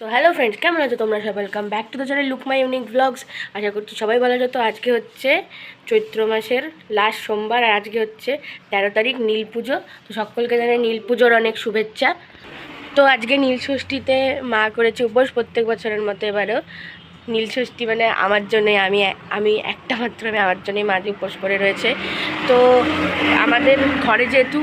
So hello friends, কেমন আছো তোমরা সবাই? Welcome back to the channel look my unique blogs. আশা করছি সবাই ভালো আছো। তো আজকে হচ্ছে চৈত্র মাসের লাস্ট সোমবার, আর আজকে হচ্ছে 13 তারিখ, নীল পুজো। তো সকলকে জানাই নীল পুজোর অনেক শুভেচ্ছা। তো আজকে নীল ষষ্ঠীতে মা করেছে উপোস, প্রত্যেক বছরের মতো এবারেও নীল ষষ্ঠী মানে আমার জন্যে, আমি একটা মাত্র আমি আমার জন্যই মা যে উপোস করে রয়েছে। তো আমাদের ঘরে যেহেতু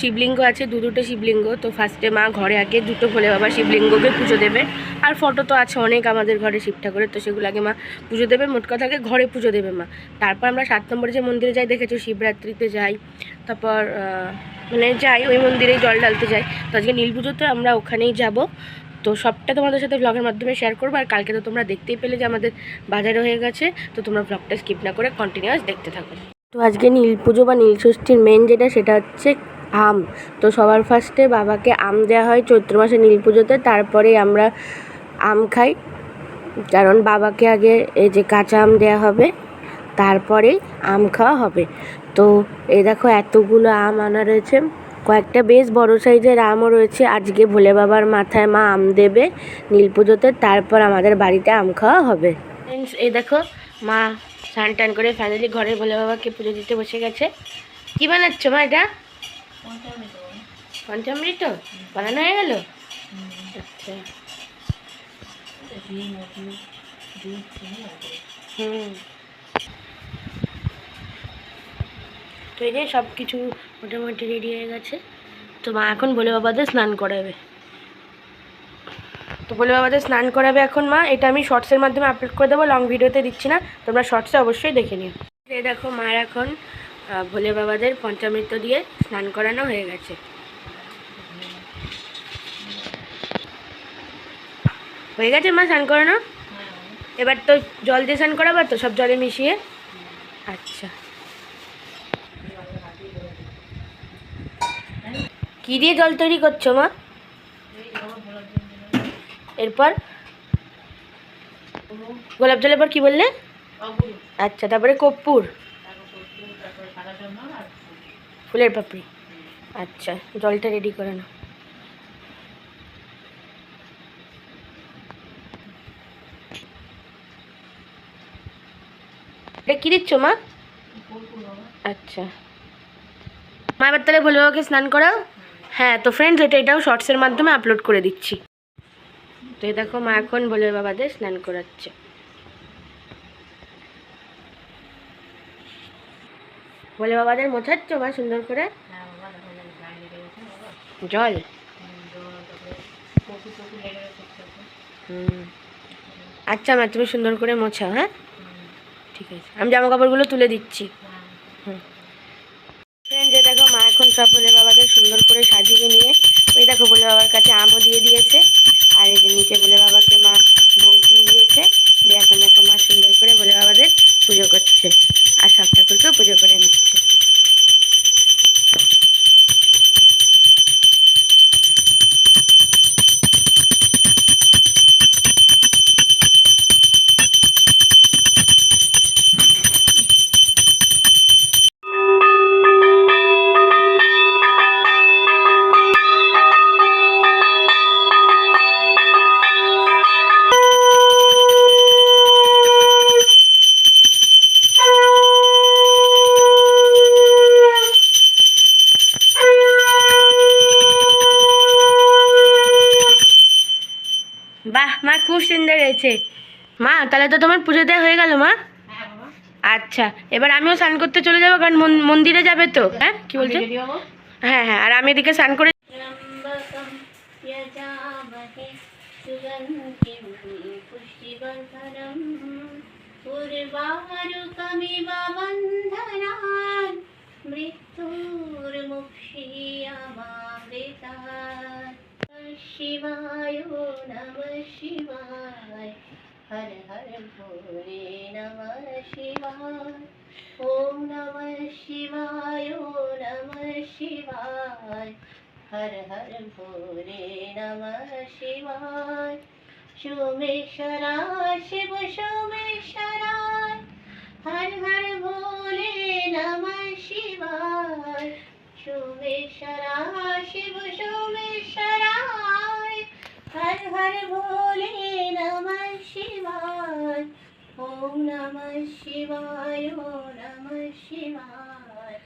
শিবলিঙ্গ আছে, দুটো শিবলিঙ্গ, তো ফার্স্টে মা ঘরে আগে দুটো ভোলে বাবা শিবলিঙ্গকে পুজো দেবে। আর ফটো তো আছে অনেক আমাদের ঘরে শিব ঠাকুরের, তো সেগুলো আগে মা পুজো দেবে। মোট কথা আগে ঘরে পুজো দেবে মা। তারপর আমরা 7 নম্বরে যে মন্দিরে যাই, দেখেছো শিবরাত্রিতে যাই, তারপর মানে যাই ওই মন্দিরেই জল ঢালতে যাই। তো আজকে নীল পুজোতে আমরা ওখানেই যাব। তো সবটা তোমাদের সাথে ব্লগের মাধ্যমে শেয়ার করবো। আর কালকে তো তোমরা দেখতেই পেলে যে আমাদের বাজারে হয়ে গেছে। তো তোমরা ব্লগটা স্কিপ না করে কন্টিনিউয়াস দেখতে থাকো। তো আজকে নীল পুজো বা নীল ষষ্ঠীর মেন সেটা হচ্ছে আম। তো সবার ফার্স্টে বাবাকে আম দেওয়া হয় চৈত্র মাসে নীল পুজোতে, তারপরে আমরা আম খাই। কারণ বাবাকে আগে এই যে কাঁচা আম দেওয়া হবে, তারপরে আম খাওয়া হবে। তো এই দেখো এতগুলো আম আনা রয়েছে, কয়েকটা বেশ বড় সাইজের আমও রয়েছে। আজকে ভোলে বাবার মাথায় মা আম দেবে নীল পুজোতে, তারপর আমাদের বাড়িতে আম খাওয়া হবে। ফ্রেন্ডস, এই দেখো মা স্নান টান করে ফাইনালি ঘরে ভোলে বাবাকে পুজো দিতে বসে গেছে। কি বানাচ্ছ মা? এটা পঞ্চামৃত বানানো হয়ে গেল? আচ্ছা। তো এই যে সব কিছু মোটামুটি রেডি হয়ে গেছে। তো মা এখন ভোলে বাবাদের স্নান করাবে। তো ভোলে বাবাদের স্নান করাবে এখন মা। এটা আমি শর্টসের মাধ্যমে আপলোড করে দেবো, লং ভিডিওতে দিচ্ছি না, তোমরা শর্টসে অবশ্যই দেখে নিও। এই দেখো মার এখন ভোলে বাবাদের পঞ্চামৃত দিয়ে স্নান করানো হয়ে গেছে। হয়ে গেছে মা স্নান করানো? এবার তো জল দিয়ে স্নান করাবো, তো সব জলে মিশিয়ে। আচ্ছা, কি দিয়ে জল তৈরি করছো মা? এরপর গোলাপ জলের পর কি বললে? আচ্ছা, তারপরে কর্পূর, ফুলের পাপড়ি। আচ্ছা, জলটা রেডি করে নাও। এটা কি দিচ্ছ মা? আচ্ছা মা, এবার তাহলে ভোলে বাবাকে স্নান করাও। হ্যাঁ, তো ফ্রেন্ডস এটাও শর্টসের মাধ্যমে আপলোড করে দিচ্ছি। তো এই দেখো মা এখন ভোলে বাবাদের স্নান করাচ্ছে। ভোলে বাবাদের মোছাচ্ছ মা সুন্দর করে? জল আচ্ছা মা, তুমি সুন্দর করে মোছাও। হ্যাঁ ঠিক আছে, আমি জামা কাপড়গুলো তুলে দিচ্ছি। ফ্রেন্ড, যে দেখো মা এখন সব ভোলে বাবাদের সুন্দর করে সাজিয়ে নিয়ে, ওই দেখো ভোলে বাবার কাছে আমও দিয়ে দিয়েছে। আর এই যে নিচে ভোলে বাবাকে মা ভোগ দিয়ে দিয়েছে। দিয়ে এখন দেখো মা সুন্দর করে ভোলে বাবাদের পুজো করছে, আর সব ঠাকুরকেও পুজো করে নিচ্ছে। বাহ মা, খুব সুন্দর হয়েছে। মা তাহলে তো তোমার পুজো দেওয়া হয়ে গেল মা? আচ্ছা, এবার আমিও স্নান করতে চলে যাবো, কারণ মন্দিরে যাবে তো। হ্যাঁ কি বলছো? হ্যাঁ হ্যাঁ, আর আমি এদিকে স্নান করে शिवाय नमः शिवाय हर हर भोले नमः शिवाय ओम नमः शिवाय नमः शिवाय हर हर भोले नमः शिवाय सोमेश्वरा शिव सोमेश्वराय हर हर भोले नमः शिवाय सोमेश्वरा शिव सोमेश्वराय हर हर भोले ওম নমঃ শিবায় ওম নমঃ শিবায়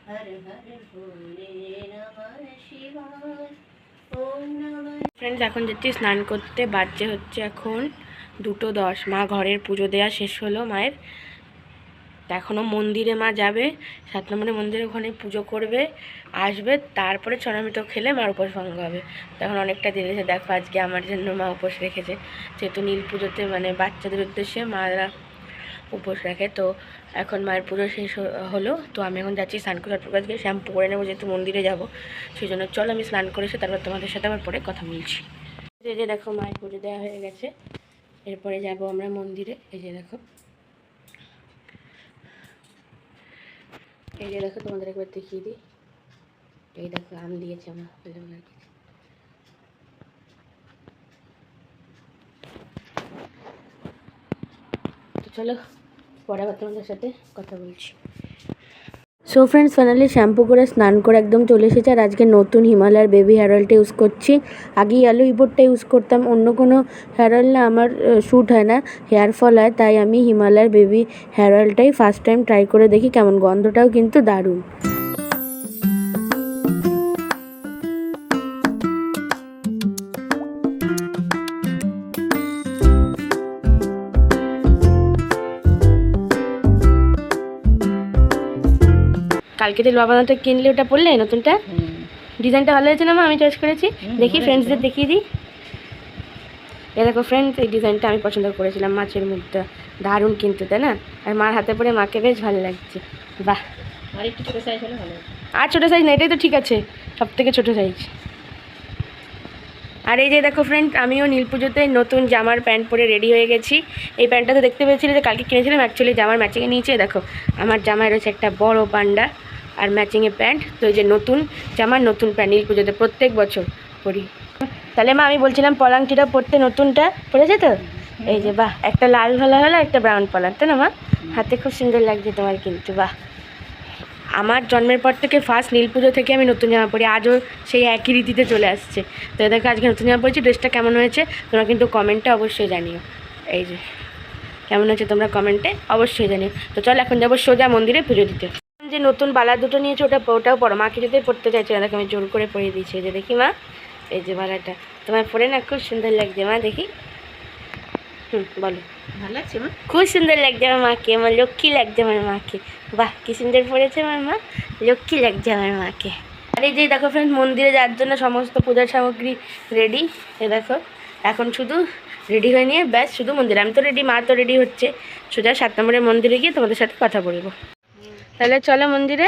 হর হর ভোলে নমঃ শিবায় ওম নমঃ। ফ্রেন্ডস, এখন যাচ্ছি স্নান করতে। বাজছে হচ্ছে এখন 2:10। মা ঘরের পুজো দেওয়া শেষ হলো মায়ের। এখনও মন্দিরে মা যাবে, 7 নম্বরের মন্দিরে, ওখানে পুজো করবে, আসবে, তারপরে ছনামিত খেলে মার উপোস ভঙ্গ হবে। তখন অনেকটা দেরি হয়েছে। দেখো আজকে আমার জন্য মা উপোস রেখেছে, যেহেতু নীল পুজোতে মানে বাচ্চাদের উদ্দেশ্যে মারা উপোস রাখে। তো এখন মায়ের পুজো শেষ হলো, তো আমি এখন যাচ্ছি স্নান করে আজকে শ্যাম্পু করে নেবো, যেহেতু মন্দিরে যাবো। সেই জন্য চলো আমি স্নান করে এসে তারপর তোমাদের সাথে আবার পরে কথা বলছি। এই যে দেখো মায়ের পুজো দেওয়া হয়ে গেছে, এরপরে যাব আমরা মন্দিরে। এই যে দেখো, এই যে দেখো, তোমাদের একবার দেখিয়ে দিই। এই দেখো আম দিয়েছে আমার ছেলেমেয়ের কাছে। তো চলো পরে আবার তোমাদের সাথে কথা বলছি। সো ফ্রেন্ডস, ফাইনালি শ্যাম্পু করে স্নান করে একদম চলে এসেছে। আর আজকে নতুন হিমালয়ার বেবি হেয়ার অয়েলটা ইউজ করছি। আগে ইয়েলো ইবোর্ডটা ইউজ করতাম, অন্য কোনো হেয়ার অয়েল না আমার শ্যুট হয় না, হেয়ার ফল হয়। তাই আমি হিমালয়ার বেবি হেয়ার অয়েলটাই ফার্স্ট টাইম ট্রাই করে দেখি কেমন। গন্ধটাও কিন্তু দারুণ। কালকে যে লবানাটা কিনলে ওটা পরলে নতুনটা, ডিজাইনটা ভালো হয়েছে না মা? আমি চয়েস করেছি, দেখি ফ্রেন্ডসদের দেখিয়ে দিই। এ দেখো ফ্রেন্ডস, এই ডিজাইনটা আমি পছন্দ করেছিলাম, মাছের মুখটা দারুণ কিন্তু, তাই না? আর মার হাতে পরে মাকে বেশ ভালো লাগছে। বাহ, আর একটু ছোট সাইজ হলে ভালো। আর ছোটো সাইজ না, এটাই তো ঠিক আছে, সব থেকে ছোটো সাইজ। আর এই যে দেখো ফ্রেন্ড, আমিও নীল পুজোতে নতুন জামার প্যান্ট পরে রেডি হয়ে গেছি। এই প্যান্টটা তো দেখতে পেয়েছিলে যে কালকে কিনেছিলাম, অ্যাকচুয়ালি জামার ম্যাচিংয়ে নিয়েছে। দেখো আমার জামায় রয়েছে একটা বড় পান্ডা আর ম্যাচিংয়ে প্যান্ট। তো এই যে নতুন জামার নতুন প্যান্ট নীল পুজোতে প্রত্যেক বছর পরি। তাহলে মা আমি বলছিলাম পলাংটিটা পরতে, নতুনটা পরেছে তো? এই যে বাহ, একটা লাল ভালা হলো, একটা ব্রাউন পলার, তাই না মা? হাতে খুব সুন্দর লাগছে তোমার কিন্তু। বাহ, আমার জন্মের পর থেকে ফার্স্ট নীল পুজো থেকে আমি নতুন জামা পরি, আজও সেই একই রীতিতে চলে আসছে। তো দেখো আজকে নতুন জামা পরেছি, ড্রেসটা কেমন হয়েছে তোমরা কিন্তু কমেন্টে অবশ্যই জানিও। এই যে কেমন হয়েছে তোমরা কমেন্টে অবশ্যই জানিও। তো চল এখন যাবো সোজা মন্দিরে পুজো দিতে। যে নতুন বালা দুটো নিয়েছে ওটাও পরো। মা কিছুতেই পড়তে চাইছে না, দেখো আমি জোর করে পরিয়ে দিয়েছি। এই যে দেখি মা, এই যে বালাটা তোমার পরে না খুব সুন্দর লাগছে মা, দেখি। বলো, ভালো লাগছে মা? খুব সুন্দর লাগছে আমার মাকে, আমার লক্ষ্মী লাগছে আমার মাকে। বাহ, কি সুন্দর পড়েছে আমার মা, লক্ষ্মী লাগছে আমার মাকে। আর এই যে দেখো ফ্রেন্ড, মন্দিরে যাওয়ার জন্য সমস্ত পূজার সামগ্রী রেডি। এ দেখো এখন শুধু রেডি হয়ে নিয়ে ব্যাস শুধু মন্দিরে। আমি তো রেডি, মা তো রেডি হচ্ছে। সোজা 7 নম্বরের মন্দিরে গিয়ে তোমাদের সাথে কথা বলবো। তাহলে চলো মন্দিরে।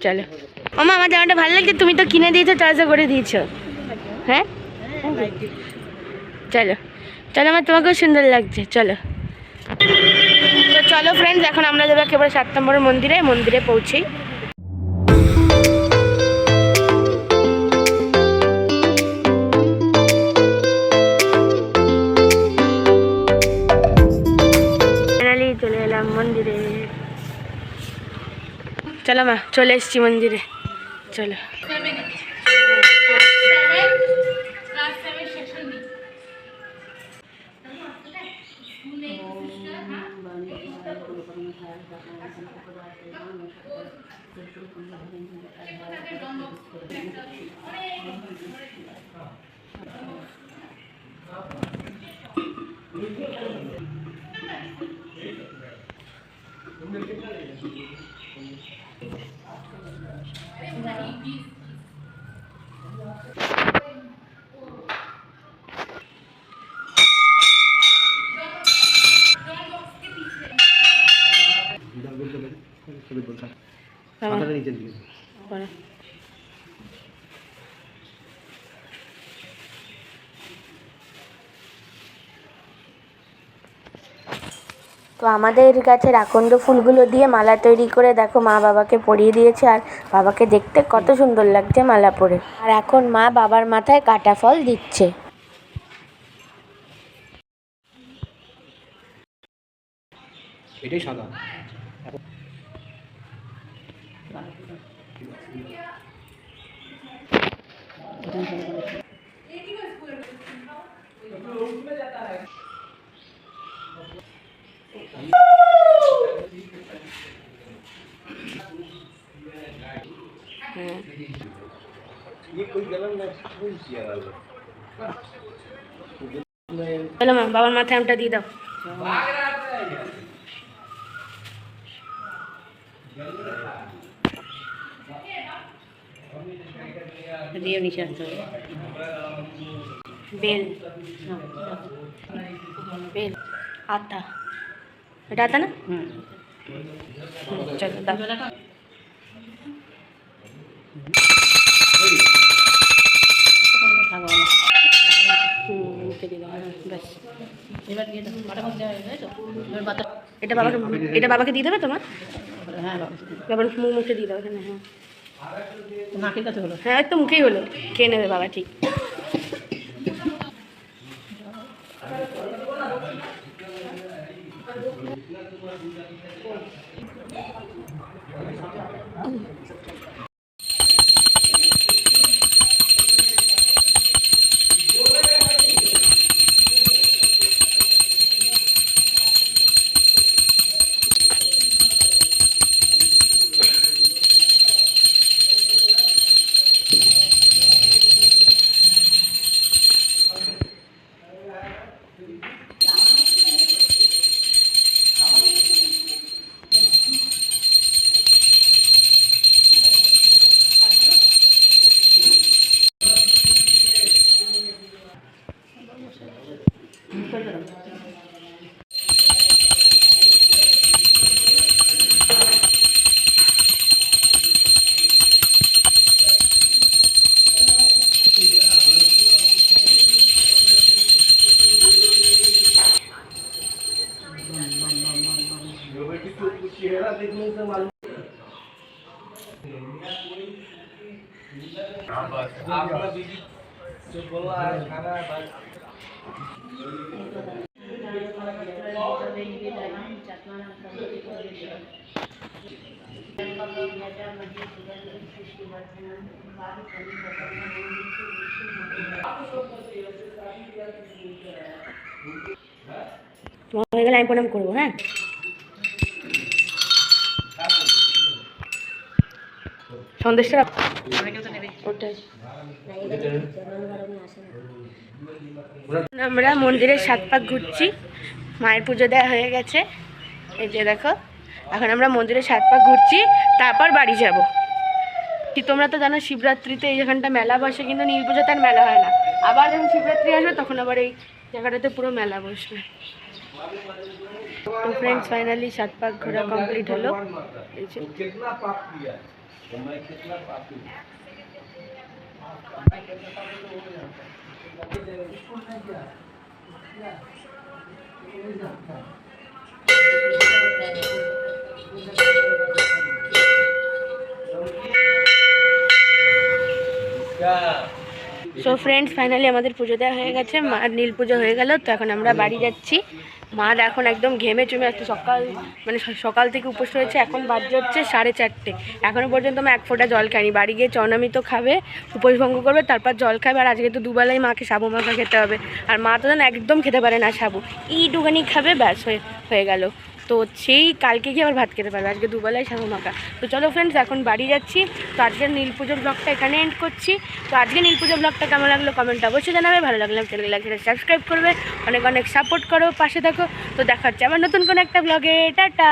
চলো। ওমা, আমার জামাটা ভালো লাগছে, তুমি তো কিনে দিয়েছো, চয়েসও করে দিয়েছো। হ্যাঁ চলো চলো, আমার তোমাকেও সুন্দর লাগছে। চলো, তো চলো ফ্রেন্ডস, এখন আমরা যাবো একেবারে 7 নম্বরের মন্দিরে পৌঁছি। ফাইনালি চলে এলাম মন্দিরে। চলো মা, চলে এসছি মন্দিরে, চলো। তো আমাদের গাছের আকন্দ ফুলগুলো দিয়ে মালা তৈরি করে দেখো মা বাবাকে পরিয়ে দিয়েছে। আর বাবাকে দেখতে কত সুন্দর লাগছে মালা পরে। আর এখন মা বাবার মাথায় কাটা ফল দিচ্ছে। এটাই সাদা। হ্যাঁ চলো মা, বাবার মাথায় আমটা দিয়ে দাও। দিয়ে নিচে আসতে হবে। বেল, না, বেল, আতা, এটা আতা না? হুম। চলো দাও। জলাটা থাকবো না। মুখে দিয়ে দাও, ব্যাস। এবার দিয়ে দাও, বাটা মধ্যে দেওয়া হয়ে তো এবার বাতা। এটা বাবাকে দিয়ে দেবে তোমার? হ্যাঁ বাবা, বাবার মুখে দিয়ে দাও এখানে। হ্যাঁ নাকের কাছে হলো। হ্যাঁ একটু মুখেই হলো, খেয়ে নেবে বাবা, ঠিক। তোমার হয়ে গেলে আমি প্রণাম করবো। হ্যাঁ সন্দেশটা ওটাই। আমরা মন্দিরের 7 পাক ঘুরছি, মায়ের পুজো দেওয়া হয়ে গেছে। এই যে দেখো, এখন আমরা মন্দিরের 7 পাক ঘুরছি, তারপর বাড়ি যাব। কি তোমরা তো জানো শিবরাত্রিতে এই জায়গাটা মেলা বসে, কিন্তু নীল পুজোতে আর মেলা হয় না। আবার যখন শিবরাত্রি আসবে তখন আবার এই জায়গাটাতে পুরো মেলা বসবে। তো ফ্রেন্ডস ফাইনালি 7 পাক ঘোরা কমপ্লিট হলো। এই যে সো ফ্রেন্ডস ফাইনালি আমাদের পুজো দেওয়া হয়ে গেছে, মার নীল পুজো হয়ে গেল। তো এখন আমরা বাড়ি যাচ্ছি। মার এখন একদম ঘেমে চুমে আসছে, সকাল থেকে উপোস রয়েছে। এখন বাজে হচ্ছে 4:30। এখনও পর্যন্ত আমি 1 ফোঁটা জল খাইনি। বাড়ি গিয়ে চনামি তো খাবে, উপোস ভঙ্গ করবে, তারপর জল খাবে। আর আজকে তো দুবেলাই মাকে সাবু মাখা খেতে হবে, আর মা তো যেন একদম খেতে পারে না সাবু, এইটুখানি খাবে, ব্যাস হয়ে গেল। তো সেই কালকে গিয়ে আবার ভাত খেতে পারবে, আজকে দুবেলায় সাবু মাখা। তো চলো ফ্রেন্ডস এখন বাড়ি যাচ্ছি। তো আজকের নীল পুজোর ব্লগটা এখানে এন্ড করছি। তো আজকে নীল পুজোর ব্লগটা কেমন লাগলো কমেন্টটা অবশ্যই জানাবে। ভালো লাগলে চ্যানেল লাইক সাবস্ক্রাইব করবে, অনেক অনেক সাপোর্ট করো, পাশে থাকো। তো দেখা হচ্ছে আবার নতুন কোনো একটা ব্লগে। টাটা।